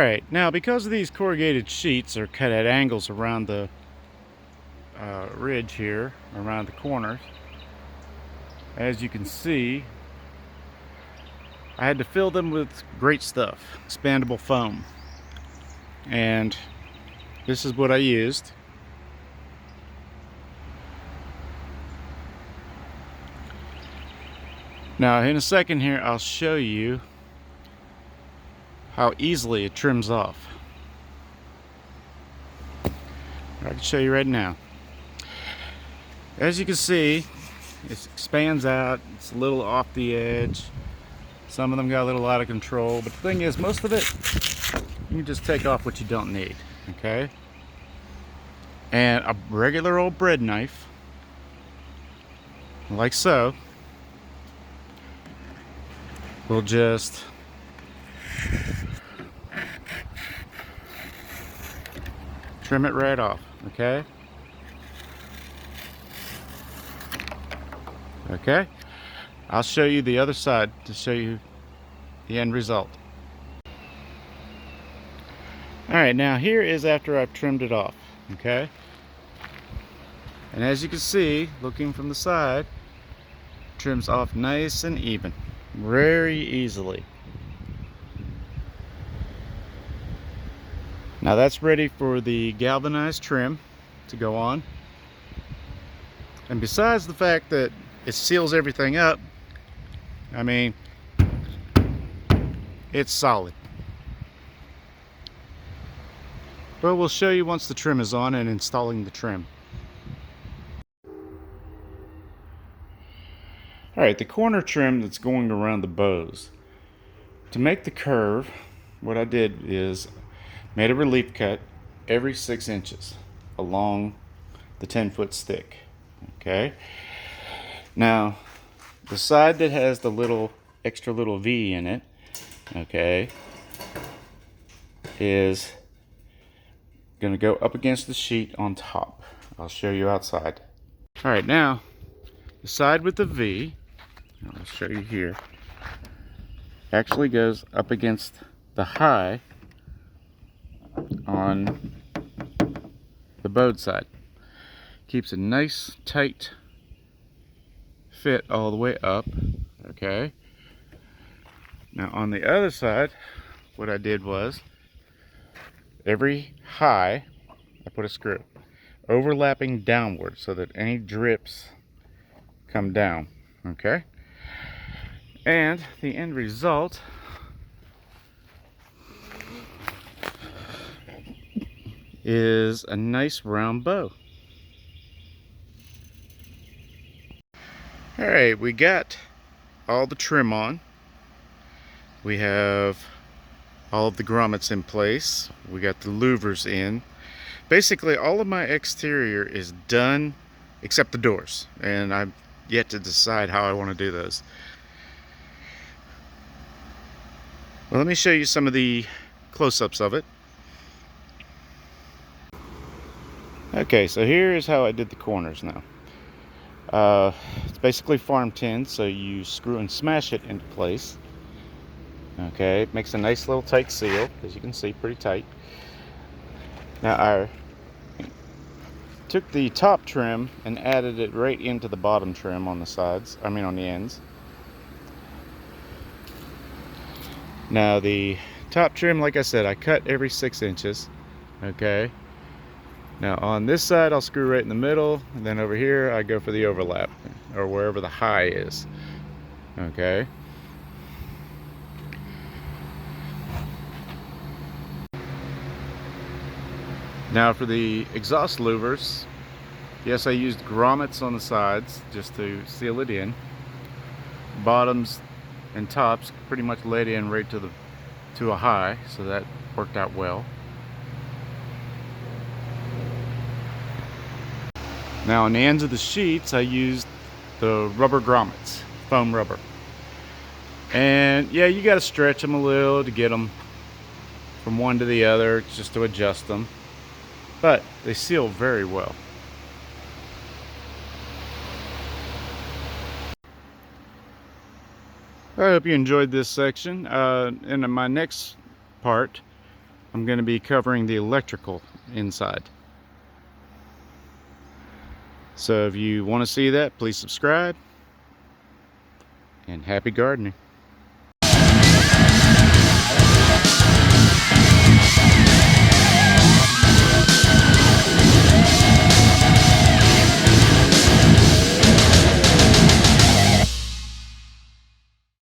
Alright, now because these corrugated sheets are cut at angles around the ridge here, around the corners, as you can see, I had to fill them with great stuff, expandable foam. And this is what I used. Now in a second here I'll show you how easily it trims off. I can show you right now. As you can see, it expands out, it's a little off the edge. Some of them got a little out of control, but the thing is, most of it, you can just take off what you don't need, okay? And a regular old bread knife, like so, will just trim it right off, okay? Okay, I'll show you the other side to show you the end result. Alright, now here is after I've trimmed it off, okay? And as you can see, looking from the side, trims off nice and even, very easily. Now that's ready for the galvanized trim to go on. And besides the fact that it seals everything up, I mean, it's solid. But we'll show you once the trim is on and installing the trim. Alright, the corner trim that's going around the bows. To make the curve, what I did is made a relief cut every 6 inches along the 10-foot stick. Okay. Now, the side that has the little extra little V in it, okay, is going to go up against the sheet on top. I'll show you outside. All right, now the side with the V, I'll show you here, actually goes up against the high on the bowed side. Keeps a nice tight fit all the way up, okay? Now on the other side, what I did was, every high, I put a screw, overlapping downward so that any drips come down, okay? And the end result is a nice round bow. Alright, we got all the trim on. We have all of the grommets in place. We got the louvers in. Basically, all of my exterior is done except the doors. And I've yet to decide how I want to do those. Well, let me show you some of the close-ups of it. Okay, so here is how I did the corners now. It's basically farm tin, so you screw and smash it into place. Okay, it makes a nice little tight seal, as you can see, pretty tight. Now I took the top trim and added it right into the bottom trim on the sides, I mean on the ends. Now the top trim, like I said, I cut every 6 inches. Okay. Now on this side I'll screw right in the middle, and then over here I go for the overlap, or wherever the high is. Okay. Now for the exhaust louvers, yes, I used grommets on the sides just to seal it in. Bottoms and tops pretty much laid in right to a high, so that worked out well. Now on the ends of the sheets I used the rubber grommets, foam rubber. And yeah, you got to stretch them a little to get them from one to the other, just to adjust them. But they seal very well. I hope you enjoyed this section. In my next part, I'm going to be covering the electrical inside. So if you want to see that, please subscribe, and happy gardening.